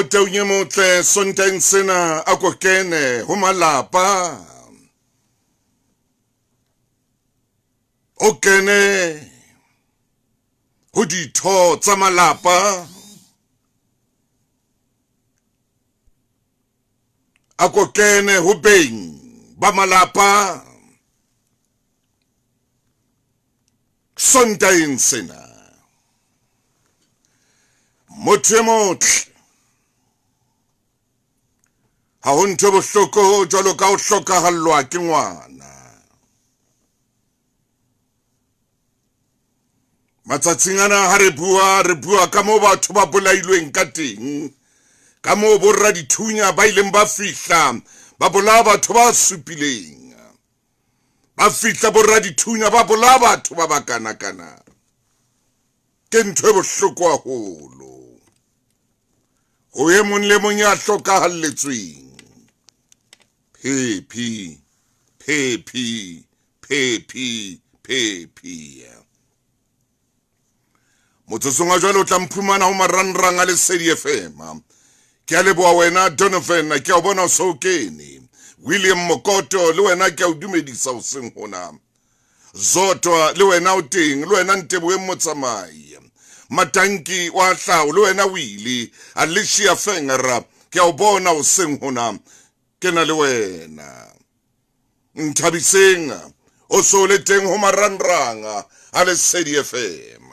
Motaung motle sonteng sena a ko kene ho malapa. O kene ho ditho tsa malapa. A ko kene ho beng ba malapa. Sonteng sena motho motle ha ho ntho bohloko jwalo ka ho hlokahallwa ke ngwana. Matsatsing ana ha re bua ka moo batho ba bolailweng ka teng, ka moo borra dithunya ba ileng ba fihla ba bolaya batho ba supileng, ba fihla borra dithunya ba bolaya batho ba bakana-kana. Ke ntho e bohloko haholo ho e mong le mong ya hlokahalletsweng. Phephi motsotsong a jwale o tla mphumana ho marangrang a Lesedi FM. Ke a leboha wena Donovan, ke a bona o so kene. William Mokoto le wena ke a o dumedisa o seng hona. Zoto le wena o teng, le wena Nteboe Motsamai. Matanki wa Hlau le wena Willy, Alicia Fengera ke a o bona o seng hona. Ke na le wena Nthabiseng o so le teng ho marangrang a Lesedi FM.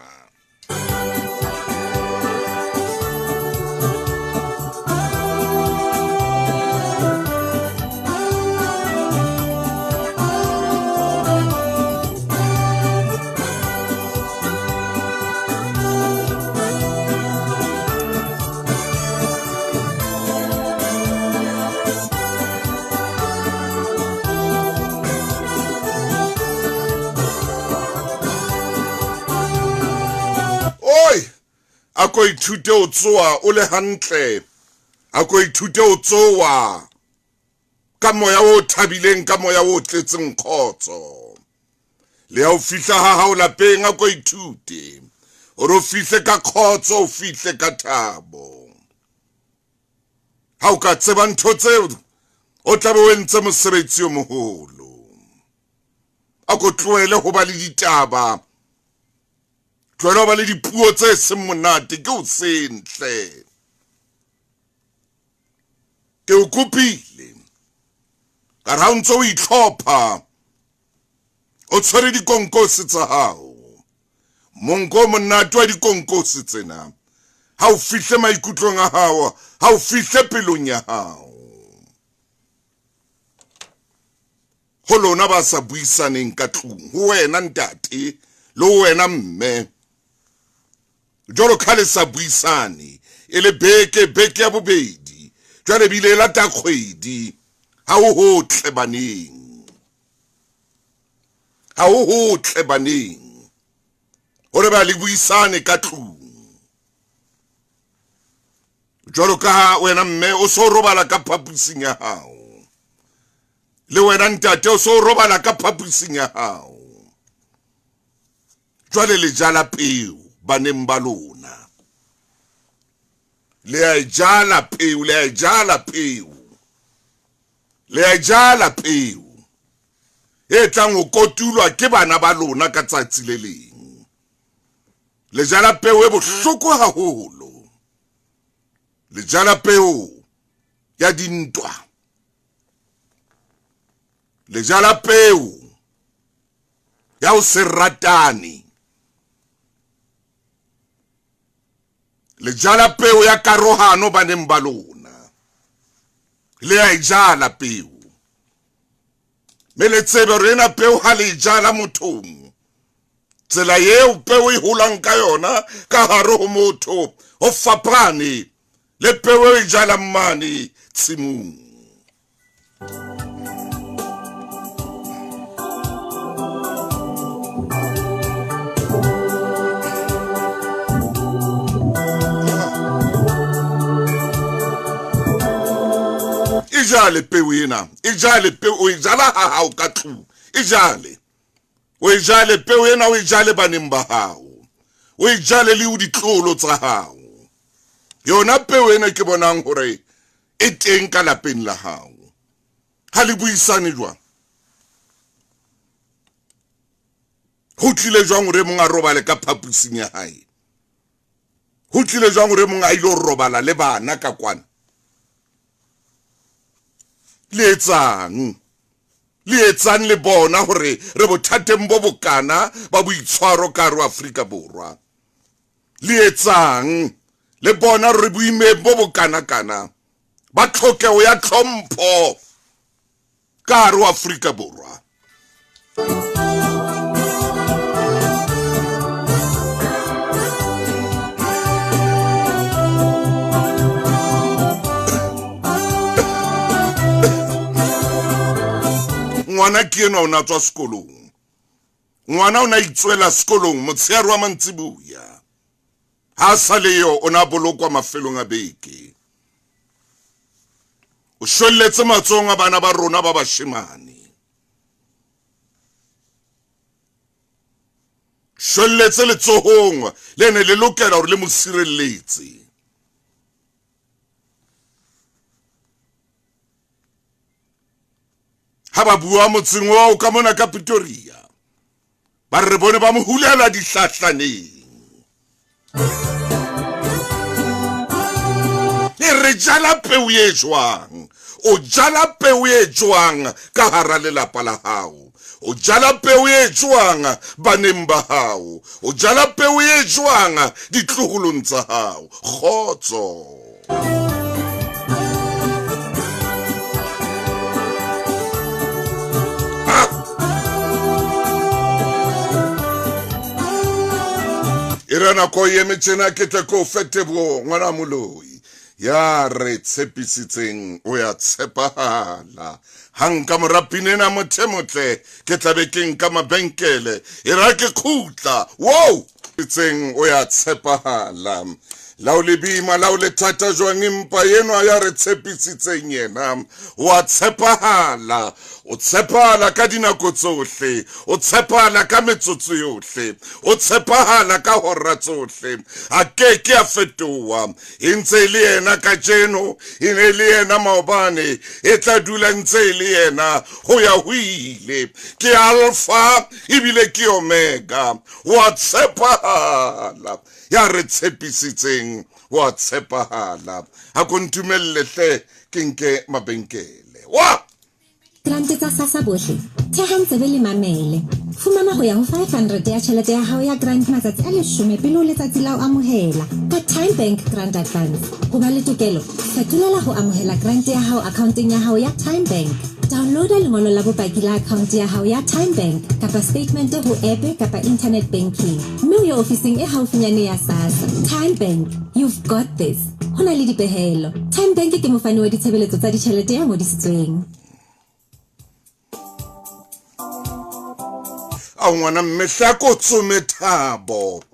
A ko ithute o tsoa o le hantle, a ko ithute o tsoa ka moya o thabileng, ka moya o tletseng khotso. Le ha o fihla ha hao lapeng a ko ithute o fihle ka khotso, o fihle ka thabo. Ha o ka tseba ntho tseo o tla be o entse mosebetsi o moholo. A ko tlohele ho ba le ditaba, tlohela ba le dipuo tse seng monate, ke o sentle. Ke o kopile ka ra o ntse o itlhopha, o tshwere dikonkosi tsa hao. Monko monate wa dikonkosi tsena ha o fihle maikutlong a hao, ha o fihle pelong ya hao. Ho lona ba sa buisaneng ka tlung, ho wena ntate le ho wena mme, jwalo ka le sa buisane e le beke ya bobedi, jwale bile lata kgwedi, ha o hotle baneng, ha o hotle baneng hore ba le buisane ka tlung. Jwalo ka wena mme o so robala ka phaposing ya hao, le wena ntate o so robala ka phaposing ya hao. Jwale le jala peo baneng ba lona, le a jala peo, le a jala peo, le a jala peo e tlang ho kotulwa ke bana ba lona ka tsatsi le leng. Le jala peo e bohloko haholo, le jala peo ya dintwa, le jala peo ya ho se ratane, le jala peo ya karohano baneng ba lona. Le a jala peo, me le tsebe hore ena peo ha le jala mothong, tsela eo peo e holang ka yona ka hare ho motho ho fapane le peo e jalang mane tshimong. Ijale peo ena, ijale peo, o ijala ha hao ka tlung, ijale. O ijale peo ena, o ijale baneng ba hao, o ijale le ho ditlolo tsa hao. yona peo ena ke bonang hore e teng ka lapeng la hao ha le buisane jwang ho tlile jwang hore monga robale ka phapusing ya hae ho tlile jwang hore monga ile robala le bana ka kwana le etsang le bona hore re bothateng bo bokana ba boitshwaro ka re Afrika Borwa le etsang le bona re buime bo bokana kana ba tlhokeho ya tlhompho ka re Afrika Borwa ngwana ke ena o na tswa sekolong ngwana o na itswela sekolong motshehare wa mantsibuya ha sa leyo o na bolokwa mafelong a beke o shwelletse matsong a bana ba rona ba bashemane shwelletse letsohong le ne le lokela hore le mo sirelletse ha ba bua motseng wa ka mona ka Pretoria ba re bone ba mo hulela dihlahlaneng re jala peo e jwang o jala peo e jwang ka hara lelapa la hao o jala peo e jwang baneng ba hao o jala peo e jwang ditlohulong tsa hao kgotso Irana ko yeme tjena ke tle ko fetebo ngwana moloi ya re tshepisitseng o ya tshepahala hanka morapinena mothemotle ke tlabekeng ka mabenkele ira ke khutla wow tseng o ya tshepahala laule bima laule thata jwang impa yeno ya re tshepisitseng yena wa tshepahala o tshepahala ka dinako tsohle o tshepahala ka metsotso yohle o tshepahala ka hora tsohle a keke a fetoha intse le yena ka jeno ine le yena maobane e tla dula ntse le yena ho ya huile ke alpha ibile ke omega wa tshepahala ya re tshepisitseng wa tshepahala ha kontumelle hle ke nke mabenkele wa Grante tsa sasa bohle thehang tsebe le mamele fumana ho ya ho 500 ya tjhelete ya hao ya grant matsatsi a 10 pele ho letsatsi la o amohela ka Time Bank Grant Advance ho ba le tokelo fetolela ho amohela grant ya hao accounteng ya hao ya Time Bank downloada lengolo la bopaki la account ya hao ya Time Bank kapa statement ho app kapa internet banking mme o ye ofising e haufinyane ya SASSA Time Bank you've got this hona le dipehelo Time Bank ke mofani wa ditshebeletso tsa ditjhelete ya ngodisitsweng ngwana mmehla ko tsomethabo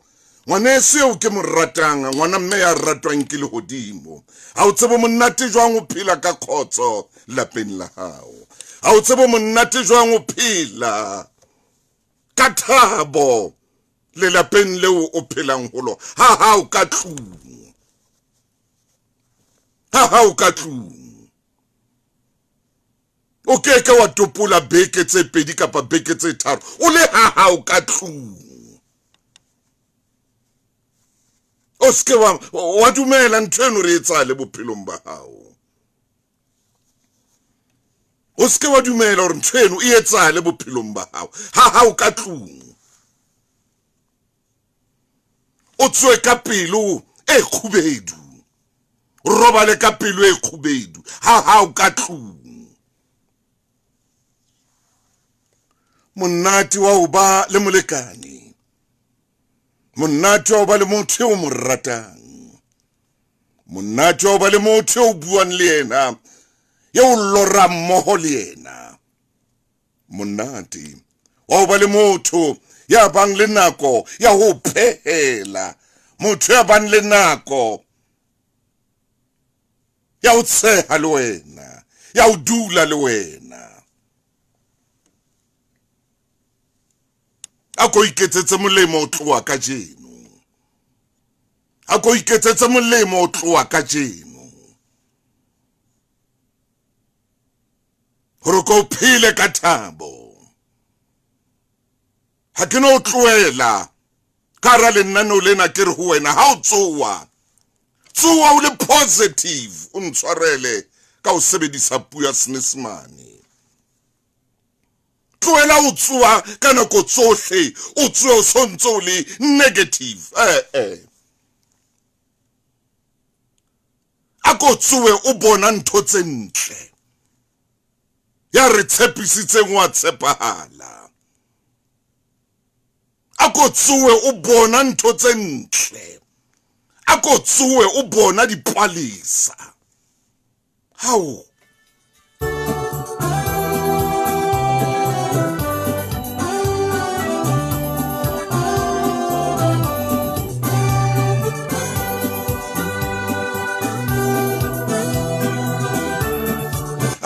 ngwana seo ke mo ratang ngwana mme ya ratwang ke lehodimo ha o tsebo monate jwang o phela ka khotso lapeng la hao ha o tsebo monate jwang o phela ka thabo le lapeng leo o phelang holo ha o ka tlung ha o ka tlung o keke wa topola beke tse pedi kapa beke tse tharo o le ha o ka tlung o ske wa dumela nthweno re etsale bophelong ba hao o ske wa dumela hore nthweno e etsale bophelong ba hao ha o ka tlung o tswe ka pelo e khubedu robale ka pelo e khubedu ha o ka tlung monate wa uba le molekane monate wa uba le motho o mo ratang monate wa uba le motho o buang le yena ye o lora mmoho le yena monate wa uba le motho ya bang le nako ya ho phehela motho ya bang le nako ya ho tsheha le wena ya ho dula le wena ako iketsetse molemo o tloa ka jeno a ko iketsetsa molemo o tloa ka jeno hore ko phile ka thabo ha ke no tloela ka ra le nna no lena ke re ho wena ha o tsoa o le positive o ntshwarele ka o sebedisa puo ya Senyesemane tloela o tsoa ka nako tsohle o tsoa o sontso o le negative a ko tsoe o bona ntho tse ntle ya re tshepisitseng wa tshepahala a ko tsoe o bona ntho tse ntle a ko tsoe o bona dipalesa hao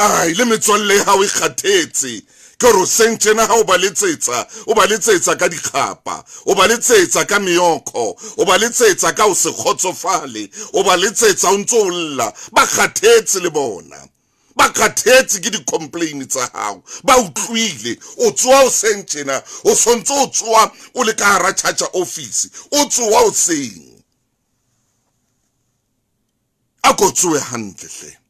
ai le metswalle ha o ikgathetse ke ro sentjena ha o ba letsetsa ka dikgapa o ba letsetsa ka meokgo o ba letsetsa ka o se khotsofale o ba letsetsa o ntso lla ba kgathetse le bona ba kgathetse ke di complain tsa hao ba utlwile o tswa o sentjena o sontso o tswa o le ka hara chacha office o tswa o seng a ko tswe hantle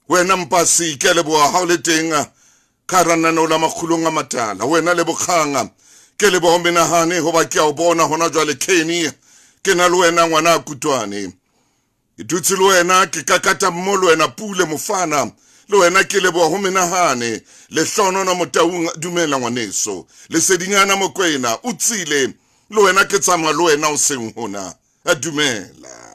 wena mpasi ke leboa ha o le teng ka ranana la makhulong a matala wena le bokganga ke leboa menahane ho ba ke a o bona hona jwale Kenny ke na le wena ngwana kutwane ke dutse le wena ke kakata mmo le wena pule mofana le wena ke leboa ho menahane le hlono na Motaung dumela ngwaneso le sedinyana mokwena o tsile le wena ke tsama le wena o seng hona a dumela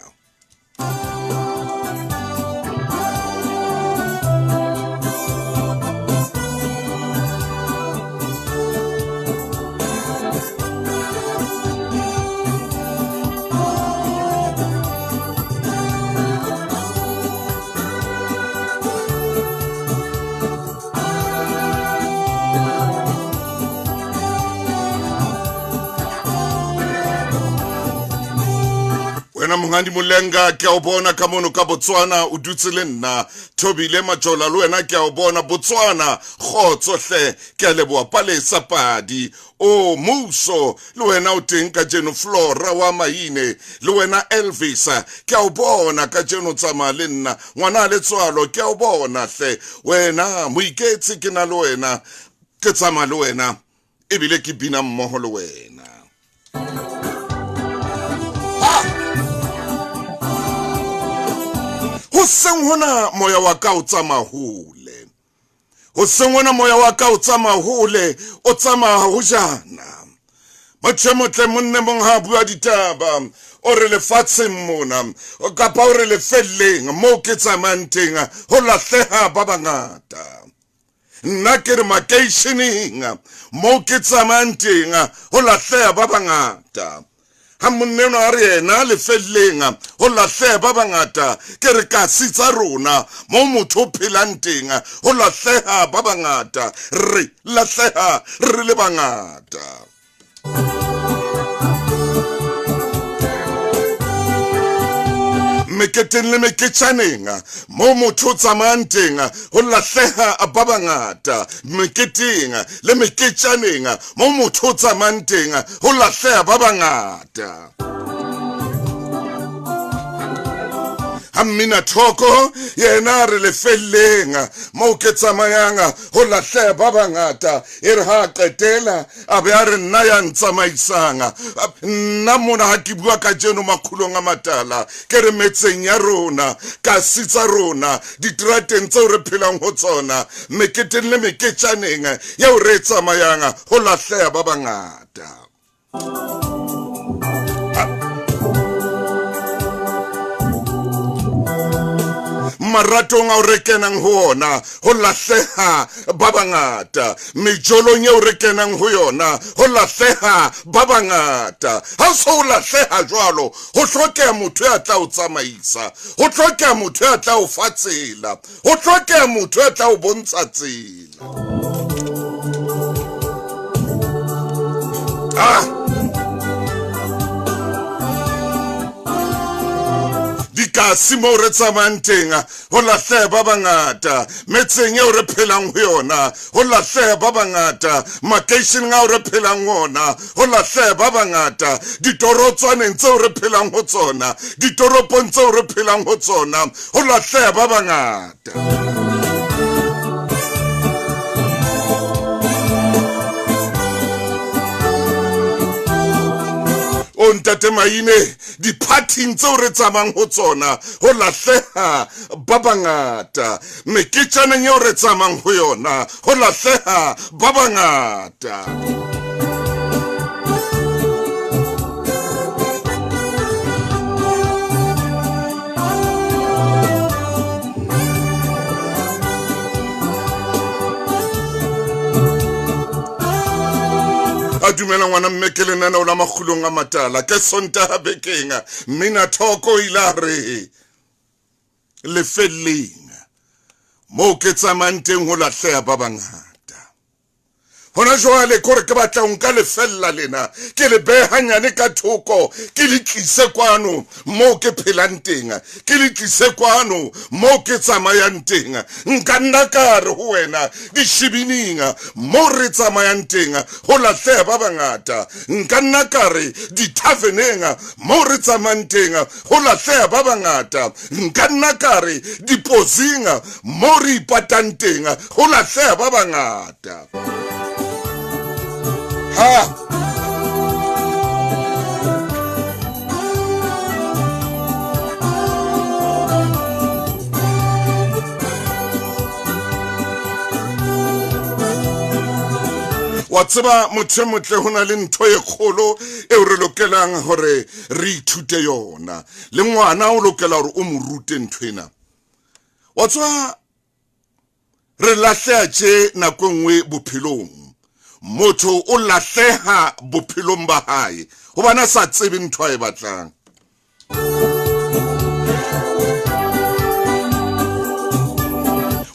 wena mongandi molenga ke a o bona ka mono ka Botswana o dutse le nna Thobile Majola le wena ke a o bona Botswana khotsohle ke a leboa Palesa Padi o Muso le wena o teng ka jeno Flora wa Maine le wena Elvis ke a o bona ka jeno tsama le nna ngwana le tswalo ke a o bona hle wena moiketsi ke na le wena ke tsama le wena ebile ke bina mmoho le wena ho seng hona moya wa ka o tsamahole ho seng hona moya wa ka o tsamahole o tsamaha ho jana motle monne mong ha bua ditaba o re le fatsheng mona o kapa o re le felleng mo ke tsamang teng ho lahleha ba bangata nna ke re makeisheneng mo ke tsamang teng ho lahleha ba bangata ha moneno a re yena le felleng ho lahleha ba bangata ke re ka sitsa rona mo motho phelang teng ho lahleha ba bangata re lahleha re le bangata meketeng le meketjaneng mo motho tsamayang teng ho lahleha ba bangata meketeng le meketjaneng mo motho tsamayang teng ho lahleha ba bangata Amina Thoko yena re le felleng mo ke tsamayang ho lahleha ba bangata e re ha qetela a be a re nna ya ntsamaisang nna mona ha ke bua ka jeno makhulong a matala ke re metseng ya rona ka sitsa rona ditrateng tseo re phelang ho tsona meketeng le meketjaneng ya o re tsamayang ho lahleha ba bangata maratong a o re kenang ho ona ho lahleha ba bangata mejolong eo re kenang ho yona ho lahleha ba bangata ha so o lahleha jwalo ho hlokeha motho ya tla o tsamaisa ho hlokeha motho ya tla o fa tsela ho hlokeha motho ya tla o bontsha tsela tlase mo re tsamayang teng ho lahleha ba bangata metseng eo re phelang ho yona ho lahleha ba bangata makeisheneng ao re phelang ona ho lahleha ba bangata ditorotswaneng tseo re phelang ho tsona ditoropong tseo re phelang ho tsona ho lahleha ba bangata. O ntate Maine di-parting tseo re tsamayang ho tsona ho lahleha ba bangata meketjaneng eo re tsamayang ho yona ho lahleha ba bangata. A dumela ngwana mmeke lenaneo la makgulong a matala ke Sontaha bekeng Mmina Thoko ila re lefelleng mo ke tsamayang teng ho lahleha ba bangata. Hona jwale kore ke batla nka lefella lena ke le behanyane ka thoko ke le tlise kwano mo ke phelang teng ke le tlise kwano mo ke tsamayang teng nka nna ka re ho wena dishibining mo re tsamayang teng ho lahleha ba bangata nka nna ka re di-taverneng mo re tsamayang teng ho lahleha ba bangata nka nna ka re dipozing mo re ipatang teng ho lahleha ba bangata. Wa tseba motho motle hona le ntho e kgolo eo re lokelang hore re ithute yona le ngwana o lokela hore o mo rute nthwena. Wa tseba re lahleha tje nako nngwe bophelong motho o lahleha bophelong ba hae hobane sa tsebe ntho e batlang.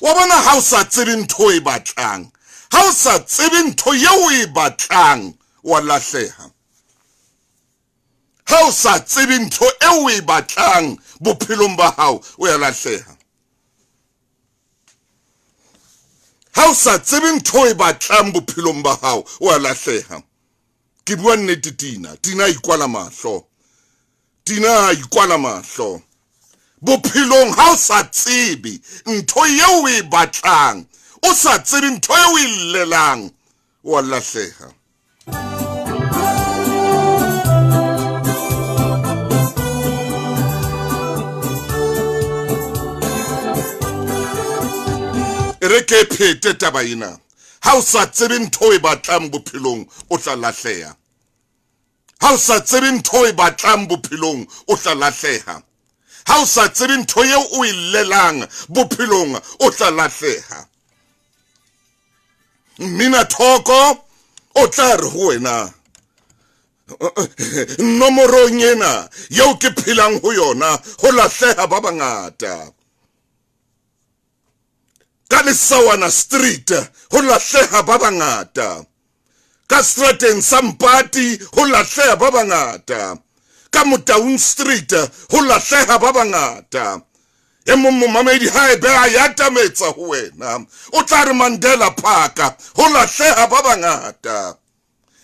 Wa bona ha o sa tsebe ntho e batlang ha o sa tsebe ntho yeo e batlang wa lahleha. Ha o sa tsebe ntho eo e batlang bophelong ba hao o ya lahleha. Ha o sa tsebe ntho e batlang bophelong ba hao o ya lahleha. Ke bua nnete Tina ikwala mahlo. Tina ikwala mahlo. Bophelong ha o sa tsebe ntho yeo e batlang o sa tsebe ntho eo e llelang o ya lahleha. Re ke phete taba ena ha o sa tsebe ntho e batlang bophelong o tla lahleha. Ha o sa tsebe ntho e batlang bophelong o tla lahleha. Ha o sa tsebe ntho eo o e llelang bophelong o tla lahleha. Mmina Thoko o tla re ho wena nomorong ena yeo ke phelang ho yona ho lahleha ba bangata. Ka Lesawana Street ho lahleha ba bangata. Ka Strateng sa Mpati ho lahleha ba bangata. Ka Motaung Street ho lahleha ba bangata. E mong momamedi ha e be a yatametsa ho wena o tla re Mandela Park ho lahleha ba bangata.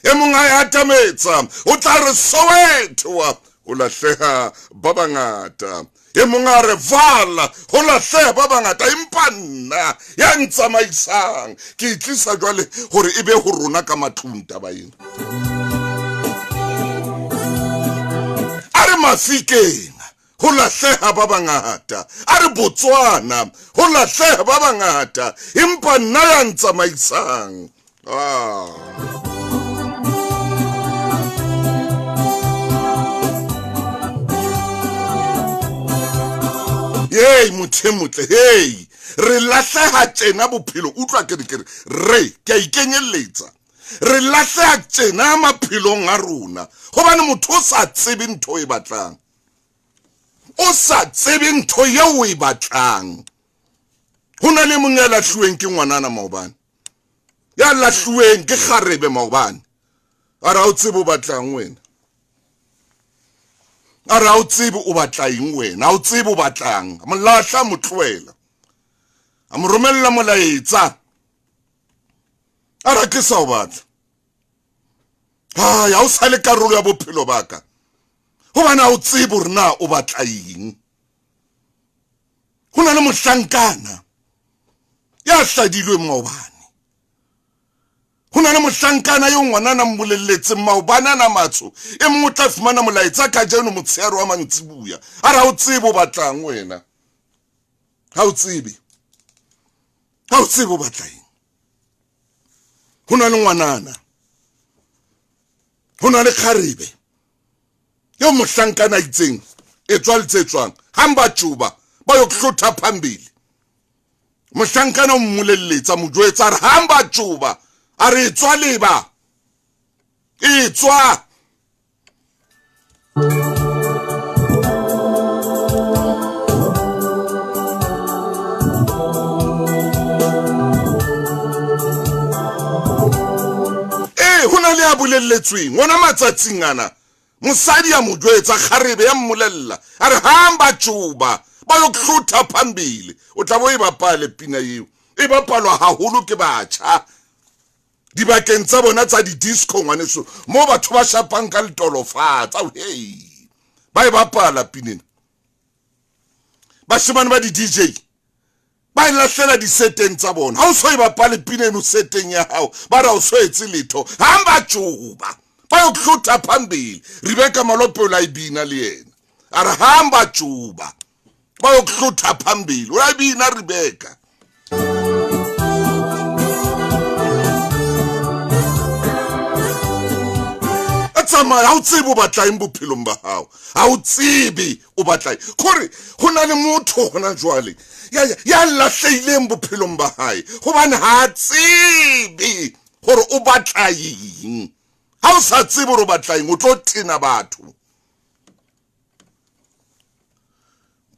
E mong a yatametsa o tla re Soweto ho lahleha ba bangata. E mong a re Vala ho lahleha ba bangata empa nna ya ntsamaisang ke itlisa jwale hore e be ho rona ka matlung taba ena. A re Mafikeng ho lahleha ba bangata. A re Botswana ho lahleha ba bangata empa nna ya ntsamaisang. Hey motle hey re lahleha tjena bophelo utlwa ke re ke a ikenyelletsa re lahleha tjena maphelong a rona hobane motho o sa tsebe ntho e batlang o sa tsebe ntho yeo e batlang. Hona le mong ya lahluweng ke ngwanana maobane ya lahluweng ke kgarebe maobane ara o tsebe o batlang wena ara o tsebe o batla eng wena o tsebe o batlang mo lahla mo tloela a mo romella molaetsa ara ke sa o batla ya o sa le karolo ya bophelo baka ho bana o tsebe hore na o batla eng hona le mohlankana ya hladilwe maobane hona le mohlankana yo ngwanana mmolelletse maobane na matso e mongwe tla fumana molaetsa ka jeno motshehare wa mantsibuya ara o tsebe o batlang wena ha o tsebe o batla eng hona le ngwanana hona le kgarebe yo mohlankana itseng e tswaletsetswang hamba juba ba yo kuhlotha phambili mohlankana o mmolelletsa mojwetsa re hamba juba a re tswa leba e tswa hona le a bolelletsweng ngwana matsatsing ana mosadi ya mojwetsa kgarebe ya mmolella a re hamba juba ba yo kuhlotha phambili o tla bo e bapale pina eo e bapalwa haholo ke batjha dibakeng tsa bona tsa di-disco ngwaneso mo batho ba shapang ka letolofatsa hey ba e bapala pineng bashemane ba di-DJ ba e lahlela di-seteng tsa bona ha o so e bapale pineng o seteng ya hao ba ra o so etse letho hamba juba ba yo kuhlotha phambili Rebecca Malope la ibina le yena a re hamba juba ba yo kuhlotha phambili o la ibina Rebecca tsamaya ha o tsebe o batla eng bophelong ba hao ha o tsebe o batla gore hona le motho hona jwale ya lahleileng bophelong ba hae hobane ha tsebe gore o batla eng ha o sa tsebe gore o batla eng o tlo tena batho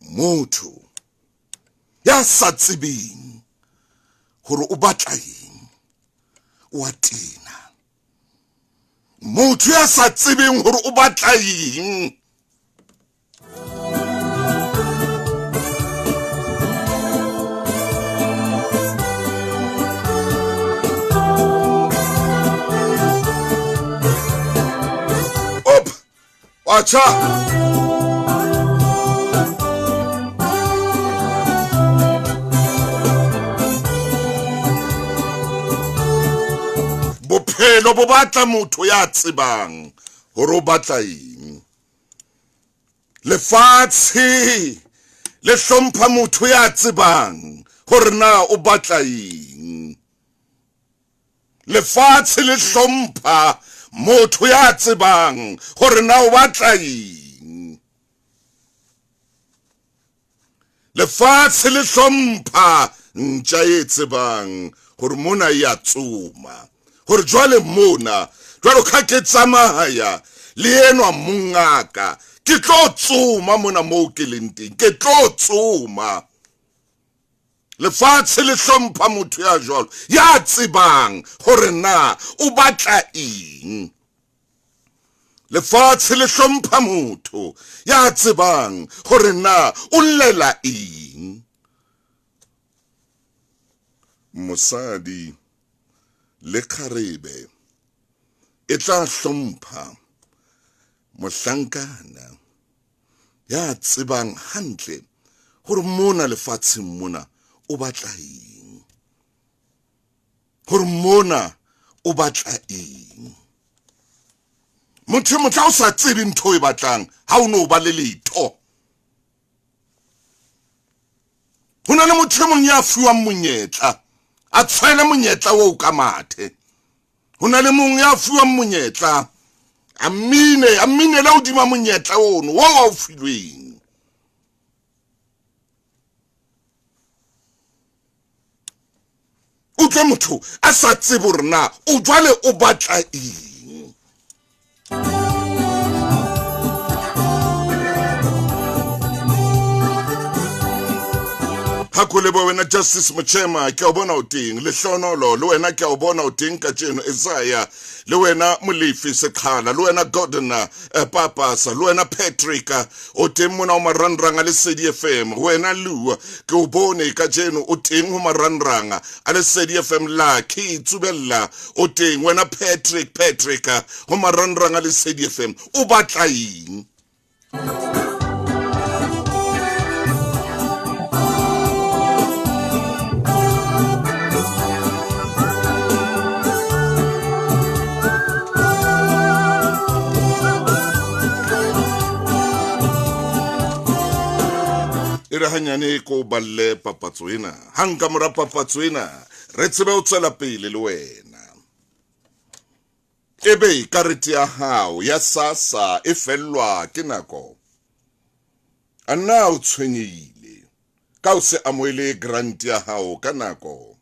motho ya sa tsebeng gore o batla eng o a tena motho ya sa tsebeng gore o batla eng op acha bophelo bo batla motho ya tsebang hore o batla eng lefatshe le hlompha motho ya tsebang hore na o batla eng lefatshe le hlompha motho ya tsebang hore na o batla eng lefatshe le hlompha ntja e tsebang hore mona ya tsoma hore jwale mona jwalo ka ke tsamaya le enwa mongaka ke tlo tsoma mona mo ke leng teng ke tlo tsoma lefatshe le hlompha motho ya jwalo ya tsebang hore na o batla eng lefatshe le hlompha motho ya tsebang hore na o llela eng mosadi le kgarebe e tla hlompha mohlankana ya tsebang hantle hore mona lefatsheng mona o batla eng hore mona o batla eng motho o sa tsebe ntho e batlang ha o no ba le letho hona le motho mong ya fuwang monyetla a tshwele monyetla o ka mathe hona le mong ya fuwang monyetla amine la udima monyetla ono wo wa o filweng o tla motho a sa tsebe hore na o jwale o batla eng hakole bo wena Justice Mochema ke o bona o teng le hlonolo le wena ke o bona o teng ka tjeno Isaiah le wena Molefi Ziyakhala, le wena Gordon Papasa, le wena Patrick o teng mona o marangrang a Lesedi FM, wena Lu ke o bone ka jeno o teng ho marangrang a Lesedi FM, la ke tsubella o teng wena Patrick ho marangrang a Lesedi FM o batla eng? Ere hanyane ko balle papatso ena hanga mora papatso ena re tsebe o tsela pele le wena ebe karete ya hao ya SASSA e fellwa ke nako ana o tshwenyile ka o se amoele grant ya hao ka nako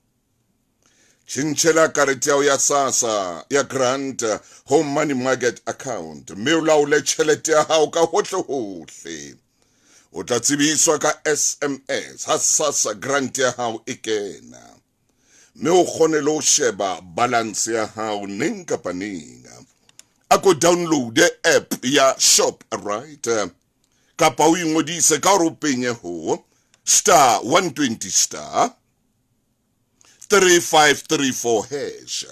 tshintshela karete ya SASSA ya grant home money market account mme o laole tjhelete ya hao ka hohle o tla tsebiswa ka SMS ha SASSA grant ya hao e kena mme o kgone le ho sheba balance ya hao neng kapa neng a ko download app ya Shoprite kapa o ingodise ka hore o penye ho *120* 3534 hash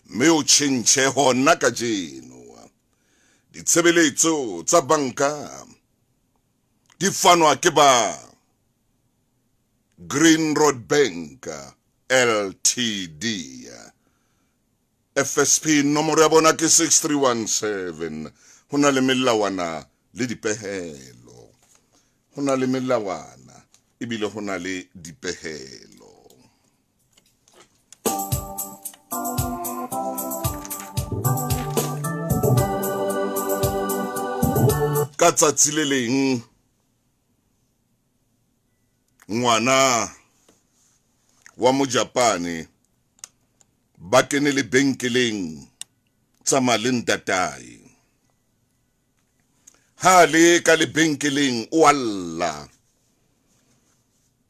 mme o tjhentjhe hona ka jeno ditshebeletso tsa banka di fanwa ke ba Green Road Bank Ltd. FSP nomoro ya bona ke 6317. Hona le melawana le dipehelo. Hona le melawana ebile hona le dipehelo. Ka tsatsi le leng ngwana wa Mojapane ba kene le benkeleng tsa malentatae ha le ka le benkeleng o alla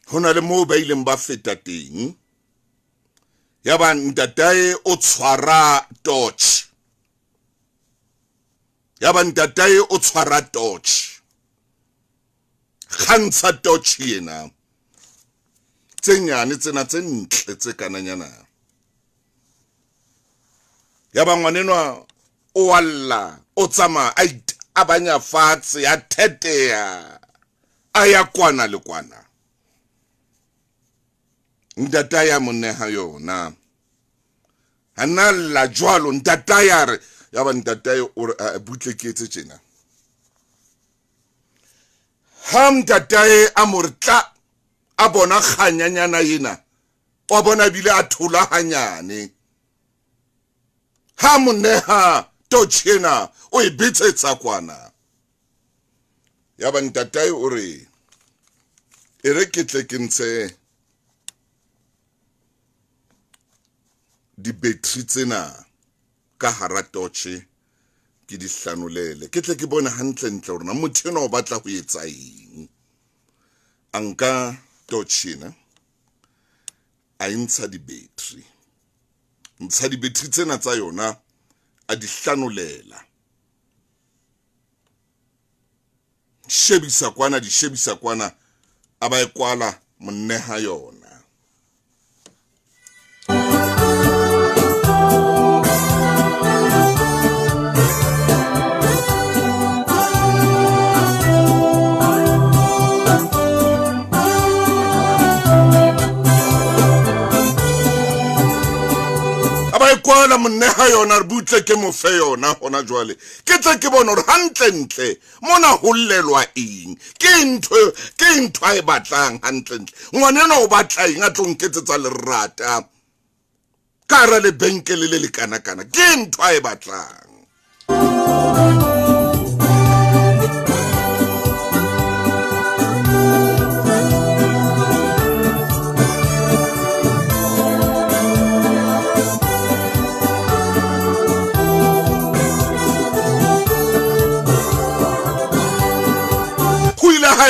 hona le mo ba ileng ba feta teng ya ba ntatae o tshwara torch kgantsha torch yena tsenyane tsena tse ntle tse kananyana ya ba ngwanenwa o alla o tsama a banya fatshe ya thetea a ya kwana le kwana ntata ya monneha yona hana la jwalo ntata ya re ya ba ntata o butle ke etse tjena ham ntatae a mortla a bona kganyanyana yena o bona bile a thola hanyane ha monneha totshena o ibitsetsa kwana ya ba ntatae o re ere ketle ke ntse di battery tsena ka hara torch ke di hlanolele ke tle ke bona hantle ntle rona motho ena o batla ho etsa eng anka torchina a intsha di battery tsena tsa yona a di hlanolela shebisa kwana a ba ekwala monneha yona kwala monneha yona re butle ke mo fe yona hona jwale ke tle ke bona hore hantle mona hollelwa eng ke ntho a e batlang hantle ngwanena o batla eng a tlo nketsetsa lerata ka ra le benkele le kana ke ntho a e batlang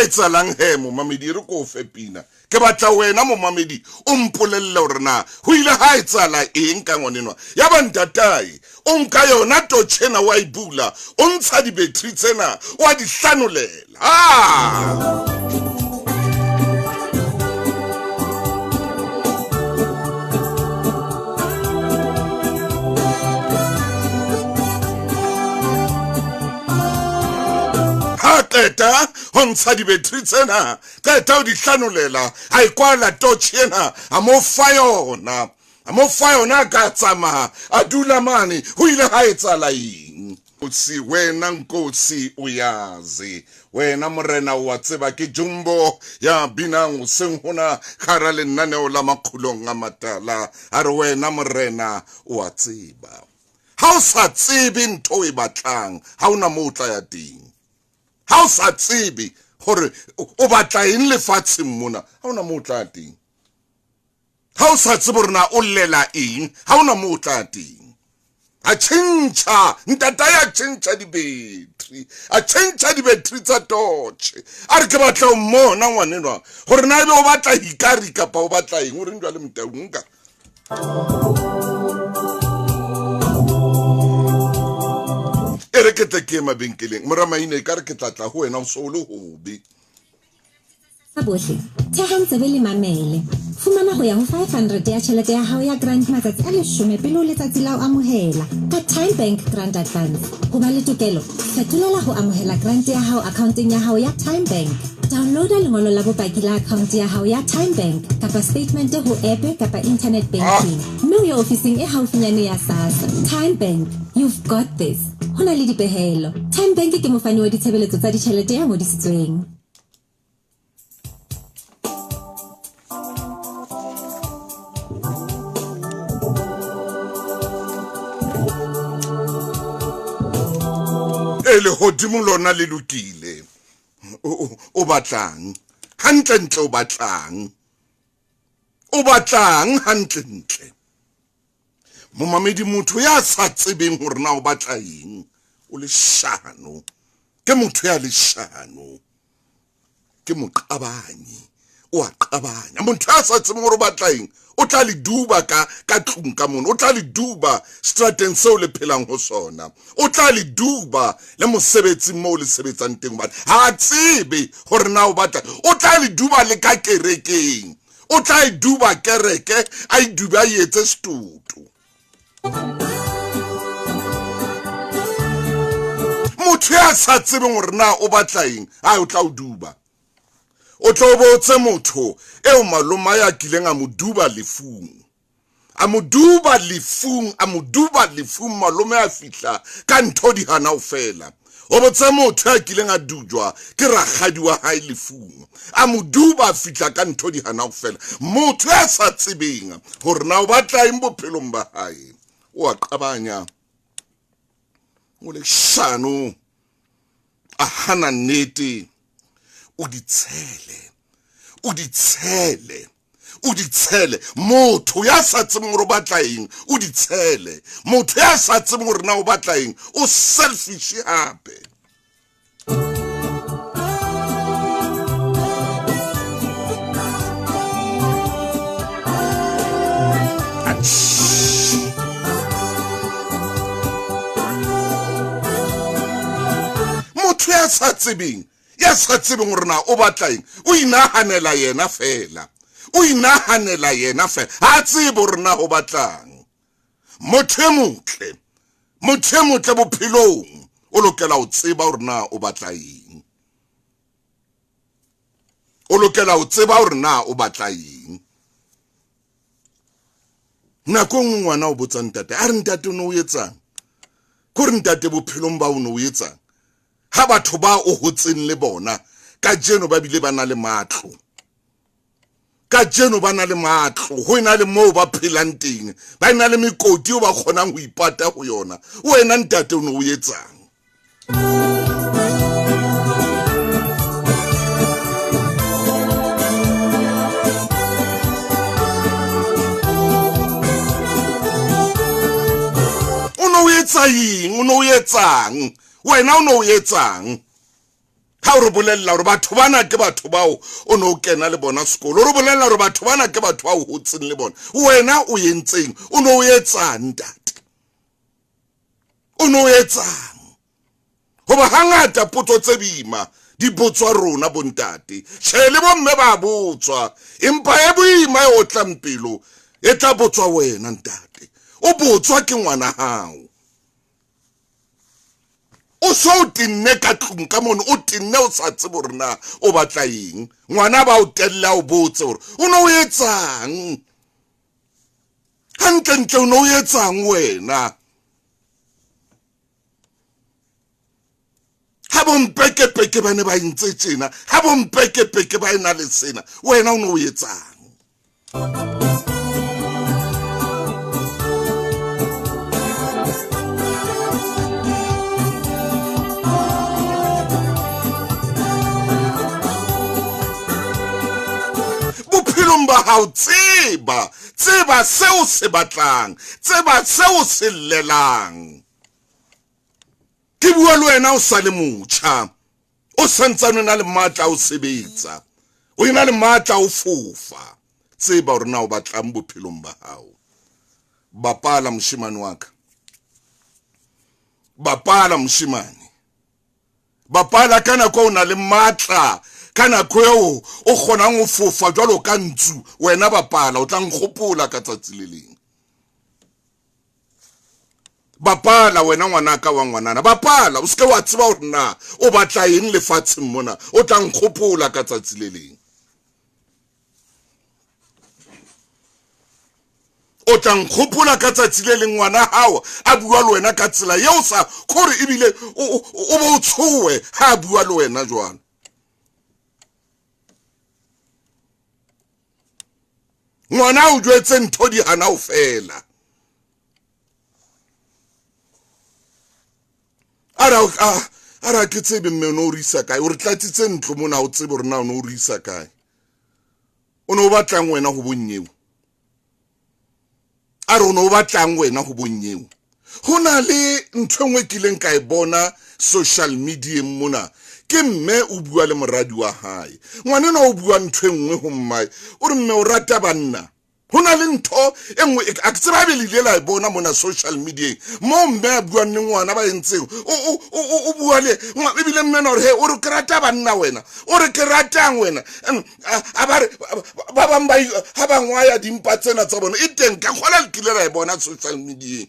etsalang he momamedi re ko fe pina ke batla wena momamedi o mpolelle hore na ho ile ha etsala eng ka ngwanenwa ya ba ntatai o nka yona totšhena wa ibula o ntsha di-battery tsena wa di hlanolela qeta ho ntsha di-battery tsena qeta o di hlanolela a ikwala torch ena a mo fa yona ka tsamaya a dula mane ho ile ha etsala eng Nkosi wena Nkosi uyazi wena morena wa tseba ke jumbo ya binang seng hona khara lenaneo la makgulong a matala a re wena morena wa tseba ha o sa tsebe ntho e batlang ha ona mo tla ya teng ha o sa tsebe gore o batla eng lefatsheng mona ha ona mo tla teng ha o sa tsebe rena o llela eng ha ona mo tla teng a tšhentšha ntata ya tšhentšha di-battery tsa torch a re ke batla o mmona ngwanenwa gore na ebe o batla hikari kapa o batla eng o reng jwa le Motaung ka re ke tla ke mabenkeleng moramaine ka re ke tlatla ho wena o so le hobe bohle thehang tsebe le mamele fumana ho ya ho 500 ya tjhelete ya hao ya grant matsatsi a 10 pele o letsatsi la o amohela ka Time Bank Grant Advance ho ba le tokelo fetolela ho amohela grant ya hao accounteng ya hao ya Time Bank downloada lengolo la bopaki la account ya hao ya Time Bank kapa statement ho app kapa internet banking mme o ye ofising e haufinyane ya SASSA Time Bank you've got this hona le dipehelo Time Bank ke mofani wa ditshebeletso tsa ditjhelete ya ngodisitsweng le hodimo lona le lokile o batlang hantle o batlang hantle momamedi motho ya sa tsebeng hore na o batla eng o le shano ke motho ya le shano ke moqabanyi o a qabanya motho ya sa tsebeng hore o batla eng o tla le duba ka tlung ka mona o tla le duba strateng seo le phelang ho sona o tla le duba le mosebetsi mo le sebetsang teng ba ha tsebe hore na o batla o tla le duba le ka kerekeng o tla e duba kereke a e duba yetse stutu motho ya sa tsebeng hore na o batla eng a o tla o duba o tlo botse motho eo maloma ya kileng a moduba lefung malome a fihla ka ntho di hana o fela o botse motho ya kileng a dujwa ke rakgadi wa hae lefung a moduba fihla ka ntho di hana o fela motho ya sa tsebeng hore na o batla eng bophelong ba hae o a qabanya o le shano a hana nnete o di tshele motho ya sa tsebeng hore o batla eng o di tshele motho ya sa tsebeng hore na o batla eng o selfish hape motho ya sa tsebeng hore na o batla eng o inahanela yena fela ha tsebe hore na o batlang motho e motle bophelong o lokela ho tseba hore na o batla eng nako nngwe ngwana o botsa ntate a re ntate o ne o etsang ko re ntate bophelong ba o ne o etsang ha batho ba o hotseng le bona ka jeno ba bile ba na le matlo ho ena le moo ba phelang teng ba ena le mekoti o ba kgonang ho ipata ho yona wena ntate o ne o etsang wena o no etsang ha re bolella hore batho bana ke batho bao o no kena le bona sekolo re bolella hore batho bana ke batho bao hotseng le bona wena o yentseng o no etsang ntate o no etsang hoba hangata potso tse bima di botswa rona bontate tshele bomme ba botswa empa e boima e o tlampelo e tla botswa wena ntate o botswa ke ngwana hao o so tinne ka tlung ka mona o tinne o sa tsebo rena o batla eng ngwana ba o tella o botse hore o no etsang hantle o no etsang wena ha bompeke-peke ba ne ba ntse tjena ha bompeke-peke ba ena le sena wena o no etsang bophelong ba hao tseba seo se batlang tseba seo se llelang ke bua le wena o sa le motjha o santsane na le matla o sebetsa o ina le matla o fofa tseba hore na o batlang bophelong ba hao bapala moshimane wa ka bapala moshimane bapala kana ko na le matla kana ko o kgonang o fofa jwalo ka ntsu wena bapala o tla nkgopola ka tsatsi le leng bapala wena ngwana ka wa ngwanana bapala o ske wa tseba hore na o batla eng lefatsheng mona o tla nkgopola ka tsatsi le leng o tla nkgopola ka tsatsi le leng ngwana hao a bua le wena ka tsela yeo sa khore ebile o bo tshowe ha bua le wena jwana ngwana o jwetse ntho di hana o fela ara ke tsebe mme no risa kae o re tlatsitse ntlo mona o tsebe rena o no risa kae o no batlang wena go bonnyewe ara o no batlang wena go bonnyewe hona le ntho engwe kileng ka e bona social media mona ke mme o bua le moradi wa hae ngwana no o bua ntho engwe ho mmae o re mme o rata banna hona le ntho engwe a tseba be le la bona mona social media mo mme a bua nne ngwana ba entseng o bua le ebile mme no re he o re krata banna wena o re kratang wena a ba bamba ha ba ngwaya dimpa tsena tsa bona e teng ka khola le kile la bona social media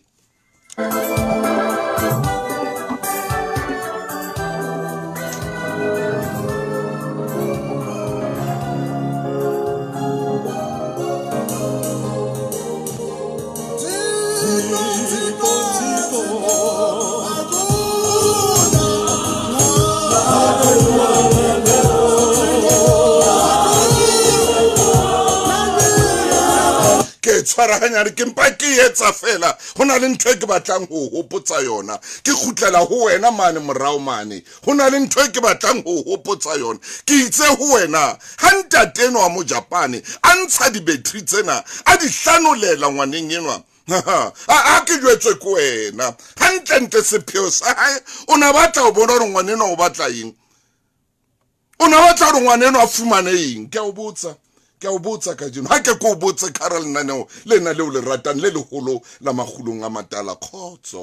tshwara hanyane ke mpa ke etsa fela hona le ntho e ke batlang ho hopotsa yona ke khutlela ho wena mane morao mane hona le ntho e ke batlang ho hopotsa yona ke itse ho wena hantateno wa mo Japan a ntsha di battery tsena a di hlanolela ngwaneng enwa a ke jwetswe ko wena hantle sepheo sa hae o na batla o bona hore ngwaneno o batla eng o na batla hore ngwaneno a fumane eng ke o botsa ka jeno ha ke ko botse Carol naneo le na le o le ratang le leholo la magulong a matala khotso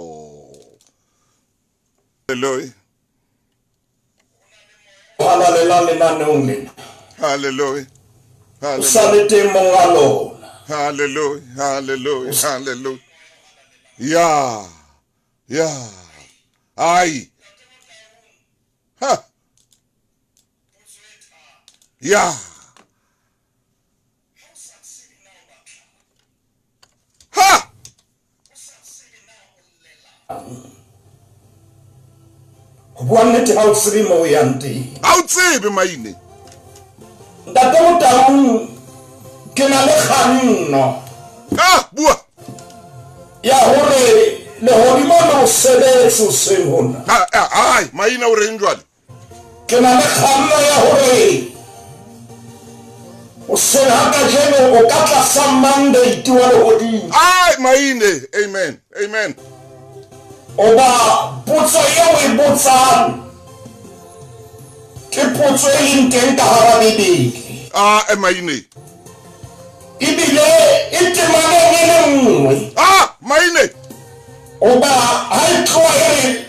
hallelujah hallelujah hallelujah yeah ai ha yeah ha Buannete ha o tsebe mo yang teng. Ha o tsebe Maine. Ntate Motaung ke na le kganno. Bua. Ya hore le hodimo no sebetso se hona. Ai Maine o reng jwale? Ke na le kganno ya hore o se ha ka jeno o ka tlasa mandate wa le hodimo. Ai Maine, amen. Oba potso ye o e botsang ke potso e leng teng ka hara Bebele. Maine. Ebile e temane e le nngwe. Maine. Oba ha e tloha e re